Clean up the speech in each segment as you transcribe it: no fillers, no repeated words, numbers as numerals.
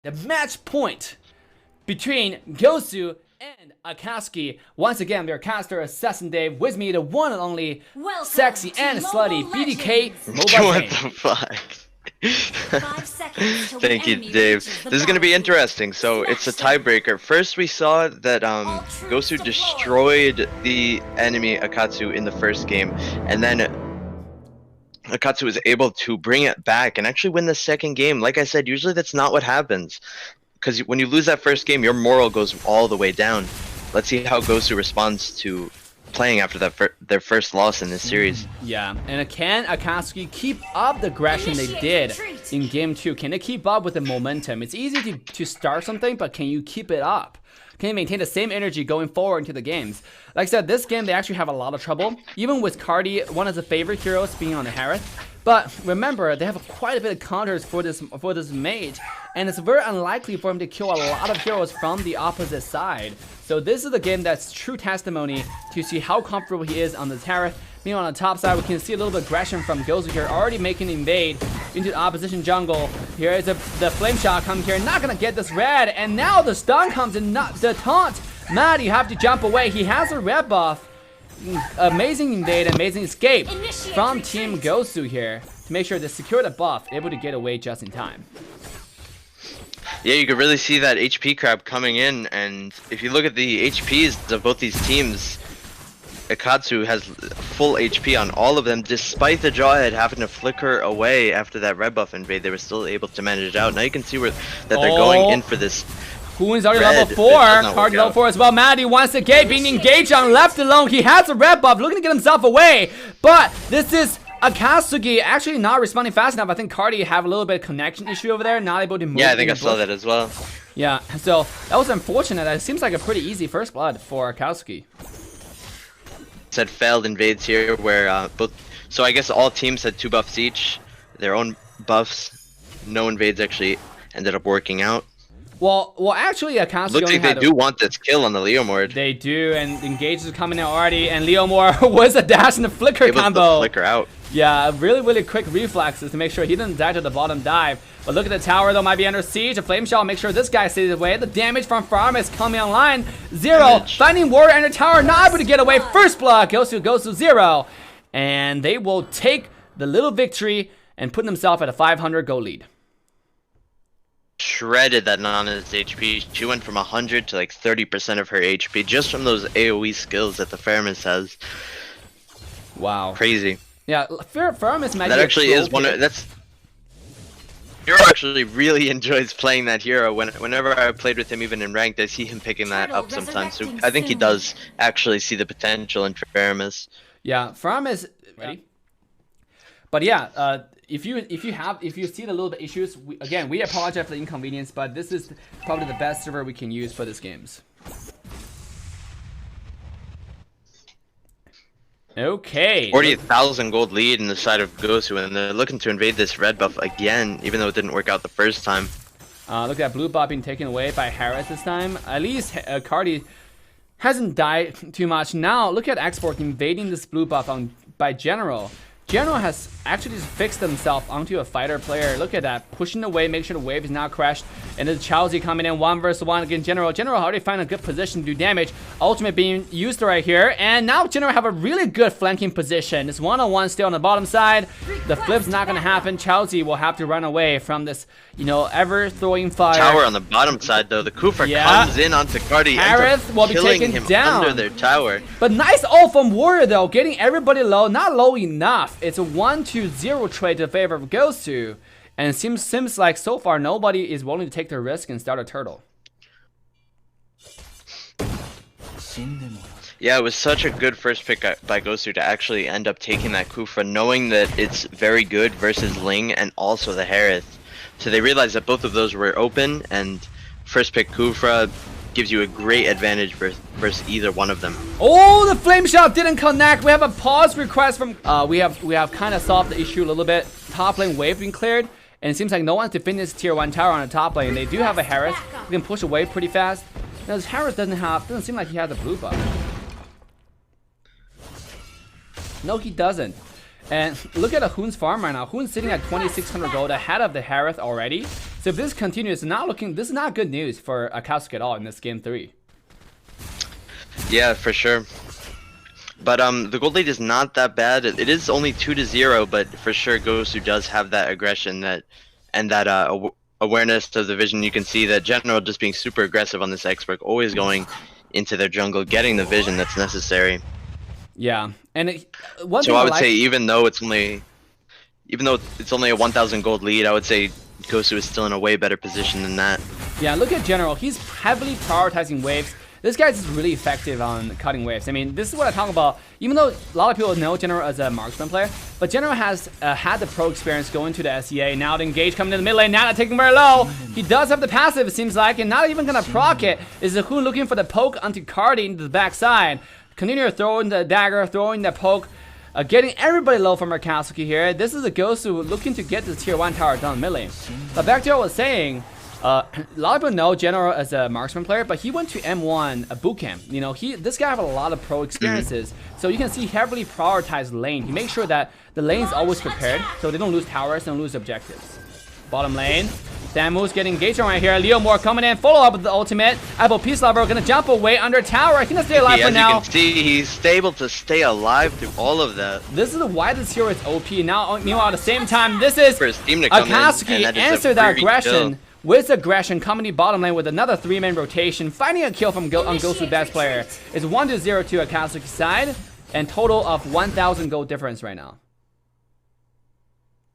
The match point between GOSU and AKATSUKI. Once again, their caster Assassin Dave with me, the one and only sexy and slutty BDK mobile What the fuck? Thank you, Dave. This is gonna be interesting. So it's a tiebreaker. First, we saw that GOSU destroyed the enemy Akatsu in the first game, and then Akatsu was able to bring it back and actually win the second game. Like I said, usually that's not what happens, because when you lose that first game, your moral goes all the way down. Let's see how GOSU responds to playing after that their first loss in this series. Yeah, and can AKATSUKI keep up the aggression they did in game 2? Can they keep up with the momentum? It's easy to start something, but can you keep it up? Can you maintain the same energy going forward into the games? Like I said, this game they actually have a lot of trouble, even with Cardi, one of the favorite heroes, being on the Harith. But remember, they have quite a bit of counters for this mage, and it's very unlikely for him to kill a lot of heroes from the opposite side. So this is the game that's true testimony to see how comfortable he is on the Harith. Meanwhile, on the top side, we can see a little bit of aggression from GOSU here, already making an invade into the opposition jungle. Here is the flame shot coming here, not gonna get this red, and now the stun comes in, not the taunt. Matt, you have to jump away. He has a red buff. Amazing invade, amazing escape from Team GOSU here to make sure they secure the buff, able to get away just in time. Yeah, you could really see that HP crab coming in, and if you look at the HPs of both these teams, Akatsu has full HP on all of them, despite the Jawhead having to flicker away after that red buff invade. They were still able to manage it out. Now you can see that they're going in for this. Hoon's already level 4, Cardi level 4 as well. Maddie wants to get being engaged on, left alone. He has a red buff, looking to get himself away, but this is AKATSUKI actually not responding fast enough. I think Cardi have a little bit of connection issue over there, not able to move. Yeah, I think I saw that as well. Yeah, so that was unfortunate. It seems like a pretty easy first blood for AKATSUKI. Said failed invades here, where so I guess all teams had 2 buffs each, their own buffs. No invades actually ended up working out. Well, actually, AKATSUKI looks like they do want this kill on the Leomord. They do, and Engage is coming in already, and Leomord was a dash and a flicker combo. To flicker out. Yeah, really quick reflexes to make sure he doesn't die to the bottom dive. But look at the tower, though, might be under siege. A flame shot, make sure this guy stays away. The damage from Farm is coming online. 0, finding Warrior under tower, not able to get away. First block, GOSU goes to 0. And they will take the little victory and put themselves at a 500 goal lead. Shredded that Nana's HP. She went from 100 to like 30% of her HP just from those AoE skills that the Faramis has. Wow. Crazy. Yeah, Faramis might that actually is one of that's. Hero actually really enjoys playing that hero. Whenever I played with him, even in ranked, I see him picking that up sometimes. So I think he does actually see the potential in Faramis. Yeah, Faramis. Ready? But yeah, if you see the little bit issues, we apologize for the inconvenience, but this is probably the best server we can use for this games. Okay. 40,000 gold lead in the side of GOSU, and they're looking to invade this red buff again, even though it didn't work out the first time. Look at that blue buff being taken away by Harith this time. At least Cardi hasn't died too much. Now look at Export invading this blue buff by General. General has actually just fixed himself onto a fighter player. Look at that, pushing away, make sure the wave is not crashed. And there's Chelsea coming in 1 versus 1 against General. General already found a good position to do damage. Ultimate being used right here. And now General have a really good flanking position. It's 1-on-1 still on the bottom side. The flip's not going to happen. Chelsea will have to run away from this, ever throwing fire. Tower on the bottom side though. The Kufra comes in onto Cardi. Harith will be taken down under their tower. But nice ult from Warrior though, getting everybody low. Not low enough. It's a 1-0 trade to favor of GOSU, and it seems like so far nobody is willing to take the risk and start a turtle. Yeah, it was such a good first pick by GOSU to actually end up taking that Kufra, knowing that it's very good versus Ling and also the Harith. So they realized that both of those were open, and first pick Kufra gives you a great advantage versus either one of them. Oh, the flame shot didn't connect. We have a pause request from we have kind of solved the issue a little bit. Top lane wave being cleared, and it seems like no one's defending this tier 1 tower on the top lane. They do have a Harith. We can push away pretty fast. Now this Harith doesn't seem like he has a blue buff. No, he doesn't. And look at a Hoon's farm right now. Hoon's sitting at 2,600 gold ahead of the Harith already. So if this continues, this is not good news for AKATSUKI at all in this game 3. Yeah, for sure. But the gold lead is not that bad. It is only 2-0, but for sure GOSU does have that aggression and that awareness of the vision. You can see that General just being super aggressive on this expert, always going into their jungle, getting the vision that's necessary. Yeah, and so I would say even though it's only a 1,000 gold lead, I would say GOSU is still in a way better position than that. Yeah, look at General. He's heavily prioritizing waves. This guy's just really effective on cutting waves. I mean, this is what I talk about. Even though a lot of people know General as a marksman player, but General has had the pro experience going to the SEA. Now the engage coming in the mid lane, now not taking very low. He does have the passive, it seems like, and not even gonna proc it. Is Zahun looking for the poke onto Cardi into the backside. Continue throwing the dagger, throwing the poke. Getting everybody low from AKATSUKI here. This is a GOSU looking to get this tier 1 tower done mid lane. But back to what I was saying, a lot of people know General as a marksman player, but he went to M1 bootcamp. You know, this guy has a lot of pro experiences, so you can see heavily prioritized lane. He makes sure that the lane is always prepared, so they don't lose towers, don't lose objectives. Bottom lane, Samu's getting engaged right here. Leo Moore coming in, follow up with the ultimate. Apple Peace Lover gonna jump away under tower. He's gonna stay alive for now. As you can see, he's able to stay alive through all of that. This is why this hero is OP. Now, meanwhile, at the same time, this is AKATSUKI answer that aggression. With aggression, coming to bottom lane with another 3-man rotation, finding a kill from GOSU best player. It's 1-0 to AKATSUKI's side, and total of 1,000 gold difference right now.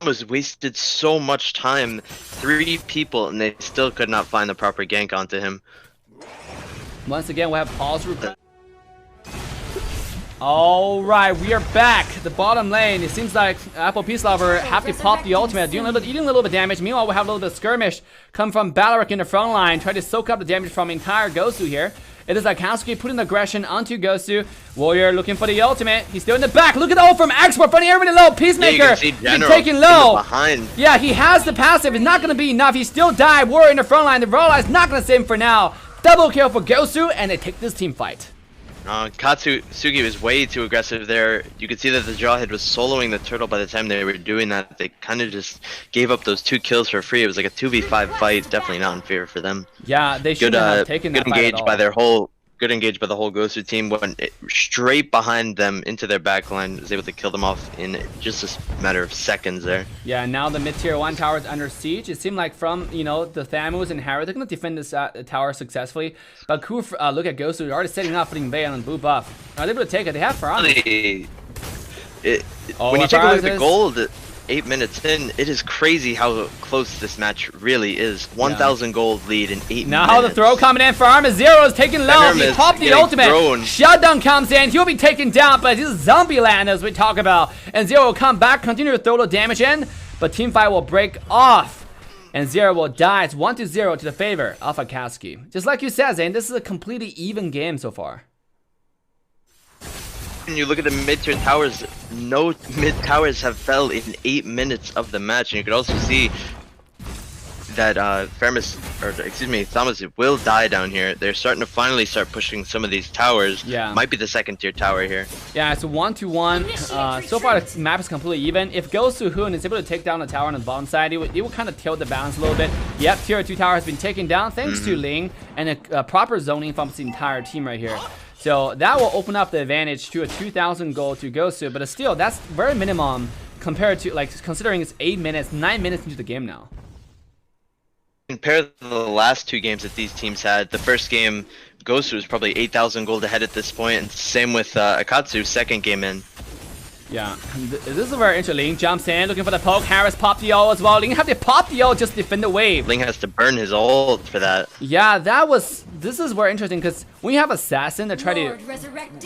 Was wasted so much time, 3 people, and they still could not find the proper gank onto him. Once again, we have pause. Alright, we are back. The bottom lane, it seems like Apple Peace Lover have to pop the ultimate, eating a little bit of damage. Meanwhile, we have a little bit of skirmish come from Baloric in the front line, try to soak up the damage from entire GOSU here. It is AKATSUKI putting aggression onto GOSU. Warrior looking for the ultimate. He's still in the back. Look at the ult from Export, finding everybody low. Peacemaker, he's taking low. Yeah, he has the passive. It's not going to be enough. He still died. Warrior in the front line. The Rolla is not going to save him for now. Double kill for GOSU, and they take this team fight. AKATSUKI was way too aggressive there. You could see that the Jawhead was soloing the turtle by the time they were doing that. They kind of just gave up those 2 kills for free. It was like a 2v5 fight. Definitely not in favor for them. Yeah, they should have taken that fight at all. Good engage by the whole GOSU team. Went straight behind them into their backline. Was able to kill them off in just a matter of seconds there. Yeah, now the mid-tier 1 tower is under siege. It seemed like from, the Thamus and Harry, they're going to defend this tower successfully. But look at GOSU, already setting up, putting Vey on the blue buff. Are they able to take it? They have Farah. When you take a look at the gold, 8 minutes in, it is crazy how close this match really is. 1,000 gold lead in 8 minutes. Now the throw coming in for Arma. Zero is taking low. He popped the ultimate. Shutdown comes in. He'll be taken down, but this is zombie land as we talk about. And Zero will come back, continue to throw the damage in, but team fight will break off. And Zero will die. It's 1-0 to the favor of AKATSUKI. Just like you said, Zane, this is a completely even game so far. When you look at the mid-tier towers, no mid-towers have fell in 8 minutes of the match, and you could also see that Thomas will die down here. They're starting to finally start pushing some of these towers. Yeah. Might be the 2nd-tier tower here. Yeah, it's a 1-1. So far, the map is completely even. If GOSU Hoon is able to take down the tower on the bottom side, it will kind of tilt the balance a little bit. Yep, tier 2 tower has been taken down thanks to Ling and a proper zoning from the entire team right here. So that will open up the advantage to a 2,000 gold to GOSU, but still, that's very minimum compared to, considering it's 8 minutes, 9 minutes into the game now. Compare the last 2 games that these teams had. The first game, GOSU was probably 8,000 gold ahead at this point, and same with AKATSU, 2nd game in. Yeah, this is very interesting. Ling jumps in, looking for the poke. Harris popped the ult as well. Ling have to pop the ult just to defend the wave. Ling has to burn his ult for that. Yeah, this is very interesting because when you have Assassin that try to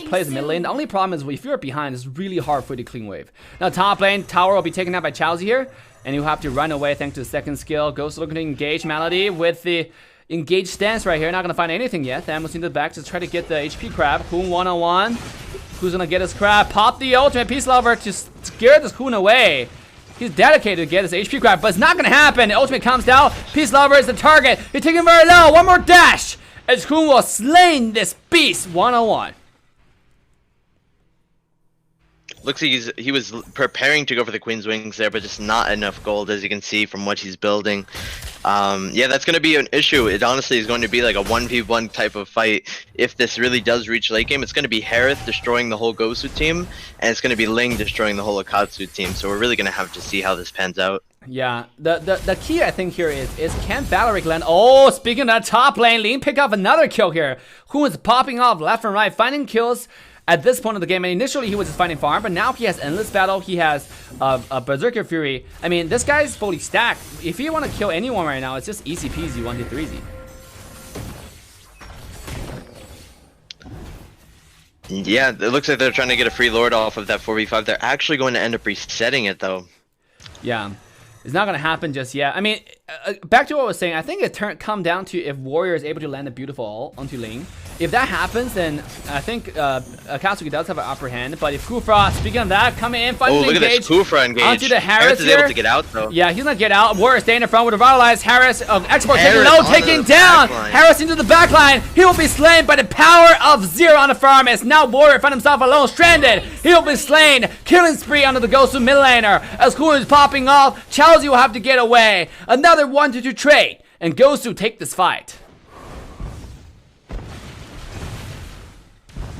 play as mid lane, the only problem is if you're behind, it's really hard for you to clean wave. Now top lane, tower will be taken out by Chowsy here, and you have to run away thanks to the 2nd skill. GOSU looking to engage Melody with the engage stance right here. Not going to find anything yet. Thamus in the back to try to get the HP crab. Hoon 1-on-1. Who's gonna get his crab? Pop the ultimate. Peace Lover to scare this Hoon away. He's dedicated to get his HP crab, but it's not gonna happen. The ultimate comes down. Peace Lover is the target. He's taking very low. One more dash. As Hoon will slay this beast 1-on-1. looks like he was preparing to go for the Queen's Wings there, but just not enough gold, as you can see from what he's building. Yeah, that's going to be an issue. It honestly is going to be like a 1v1 type of fight. If this really does reach late game, it's going to be Harith destroying the whole GOSU team, and it's going to be Ling destroying the whole Akatsu team. So we're really going to have to see how this pans out. Yeah, the key I think here is can Valeric land? Oh, speaking of that top lane, Ling pick up another kill here. Who is popping off left and right, finding kills at this point of the game. And initially he was just fighting farm, but now he has Endless Battle, he has a Berserker Fury. I mean, this guy's fully stacked. If you want to kill anyone right now, it's just easy peasy, 1 to 3 easy. Yeah, it looks like they're trying to get a free Lord off of that 4v5. They're actually going to end up resetting it though. Yeah. It's not going to happen just yet. I mean, back to what I was saying, I think it come down to if Warrior is able to land a beautiful ult onto Ling. If that happens, then I think AKATSUKI does have an upper hand. But if Kufra, speaking of that, coming in, fighting look engage, at this Kufra engage. onto the Harris is here. able to get out though. Yeah, he's not get out. Warrior staying in front with a revitalized Harris. Export taking low, taking down. Harris into the back line. He will be slain by the power of Zero on the farm. As now Warrior found himself alone, stranded. He will be slain. Killing spree under the GOSU mid laner. As Kuhn is popping off, Chelsea will have to get away. Another 1-2 trade, and GOSU take this fight.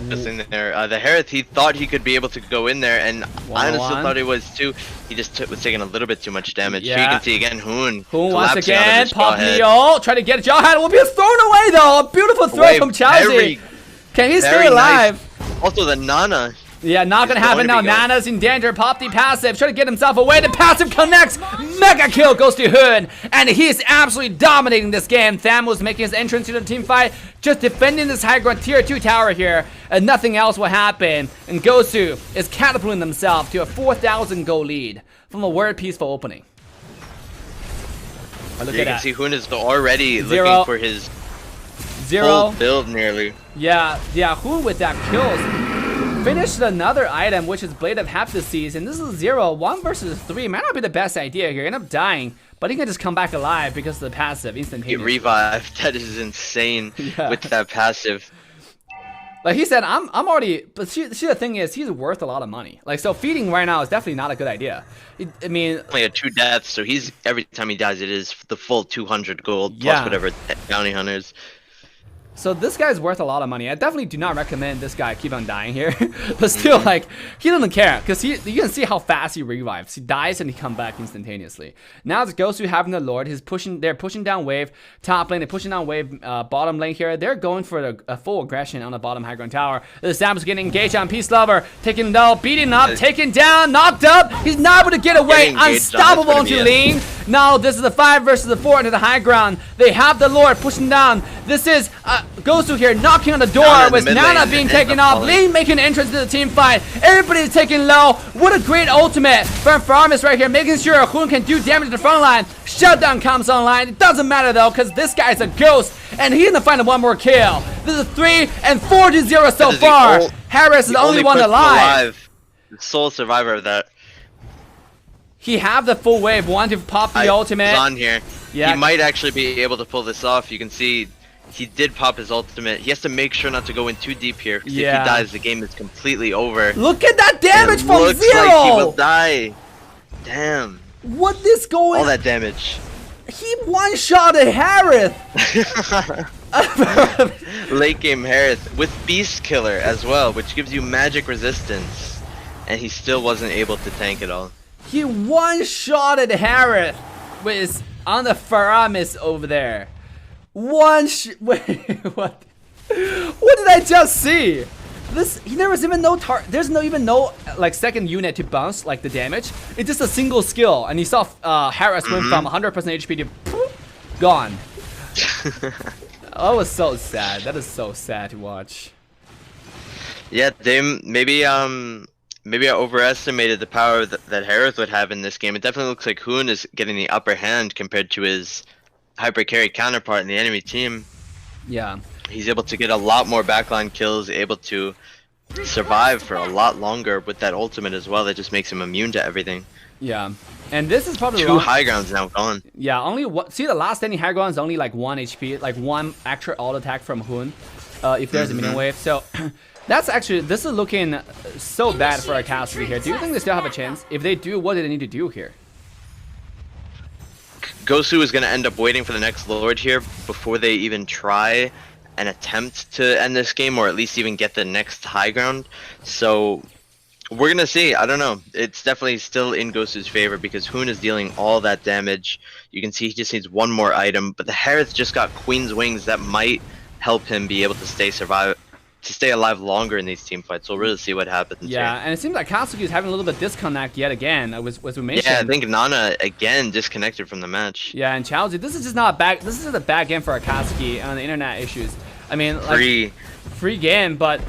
Just in there, the Harith, he thought he could be able to go in there, and I honestly thought he was too. He just was taking a little bit too much damage. Yeah. Here you can see again, Hoon once again, pop the ult, try to get Jawhead. Will be thrown away though. A beautiful throw from Chelsea. Can he stay alive? Nice. Also the Nana. Yeah, not gonna happen now. Nana's in danger. Pop the passive. Try to get himself away. The passive connects. Mega kill goes to Hoon. And he's absolutely dominating this game. Thamus making his entrance to the team fight. Just defending this high ground tier 2 tower here. And nothing else will happen. And GOSU is catapulting themselves to a 4,000 gold lead from a very peaceful opening. Look at that. You can see Hoon is already Zero. looking for his full build nearly. Yeah, Hoon with that kills. Finished another item, which is Blade of Hephaestus, and this is 0. 1 versus 3 might not be the best idea here. End up dying, but he can just come back alive because of the passive instantaneous. He revived. That is insane with that passive. Like he said, I'm already. But see, the thing is, he's worth a lot of money. Like, so feeding right now is definitely not a good idea. I mean, only had 2 deaths, so he's every time he dies, it is the full 200 gold plus whatever bounty hunters. So this guy's worth a lot of money. I definitely do not recommend this guy keep on dying here. But still, like, he doesn't care. Because you can see how fast he revives. He dies and he comes back instantaneously. Now it's GOSU having the Lord. They're pushing down wave. Top lane, they're pushing down wave bottom lane here. They're going for a full aggression on the bottom high ground tower. The Samus getting engaged on Peace Lover. Taking low, beating up, taken down, knocked up. He's not able to get away. Unstoppable onto Ling. Now this is the 5 versus the 4 into the high ground. They have the Lord pushing down. This is GOSU here knocking on the door with Nana being taken off. Ling making an entrance to the team fight. Everybody's taking low. What a great ultimate from Farmis right here, making sure Hoon can do damage to the front line. Shutdown comes online. It doesn't matter though, because this guy's a ghost, and he's gonna find 1 more kill. This is 3 and 4 to 0 so far. Harris is the only one alive. The sole survivor of that. He have the full wave. Want to pop the ultimate. On here. Yeah. He might actually be able to pull this off. You can see he did pop his ultimate. He has to make sure not to go in too deep here. Because if he dies, the game is completely over. Look at that damage from looks 0. Like he will die. Damn. What is going? All that damage. He one-shotted Harith. Late game Harith with Beast Killer as well, which gives you magic resistance, and he still wasn't able to tank it all. He one-shotted Harith with on the Faramis over there. Wait, what? What did I just see? This there was even no there's even no like second unit to bounce like the damage. It's just a single skill, and you saw Harris went from 100% HP to poof, gone. That was so sad. That is so sad to watch. Yeah, they maybe I overestimated the power that Harith would have in this game. It definitely looks like Hoon is getting the upper hand compared to his hyper carry counterpart in the enemy team. Yeah. He's able to get a lot more backline kills, able to survive for a lot longer with that ultimate as well. That just makes him immune to everything. Yeah. And this is probably 2 high grounds now gone. Yeah, only see the last standing high ground is only like 1 HP, like 1 extra auto attack from Hoon. if there's a minion wave. So that's actually, this is looking so bad for AKATSUKI here. Do you think they still have a chance? If they do, what do they need to do here? GOSU is going to end up waiting for the next Lord here before they even try and attempt to end this game, or at least even get the next high ground. So we're going to see. I don't know. It's definitely still in GOSU's favor because Hoon is dealing all that damage. You can see he just needs one more item, but the Harith just got Queen's Wings that might help him be able to stay alive longer in these team fights. So we'll really see what happens. Yeah, here. And it seems like AKATSUKI is having a little bit of disconnect yet again, as we mentioned. Yeah, I think Nana again disconnected from the match. Yeah, and Chaozu, this is just not a bad. This is just a bad game for AKATSUKI on the internet issues. I mean, like, free game, but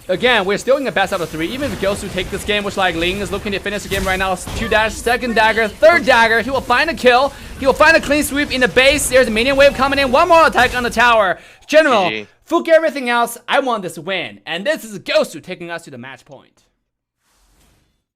again, we're still in the best out of 3. Even if GOSU take this game, which like Ling is looking to finish the game right now, 2 dash, second dagger, third dagger, he will find a kill. He will find a clean sweep in the base. There's a minion wave coming in. One more attack on the tower. General, fuck everything else. I want this win, and this is GOSU taking us to the match point.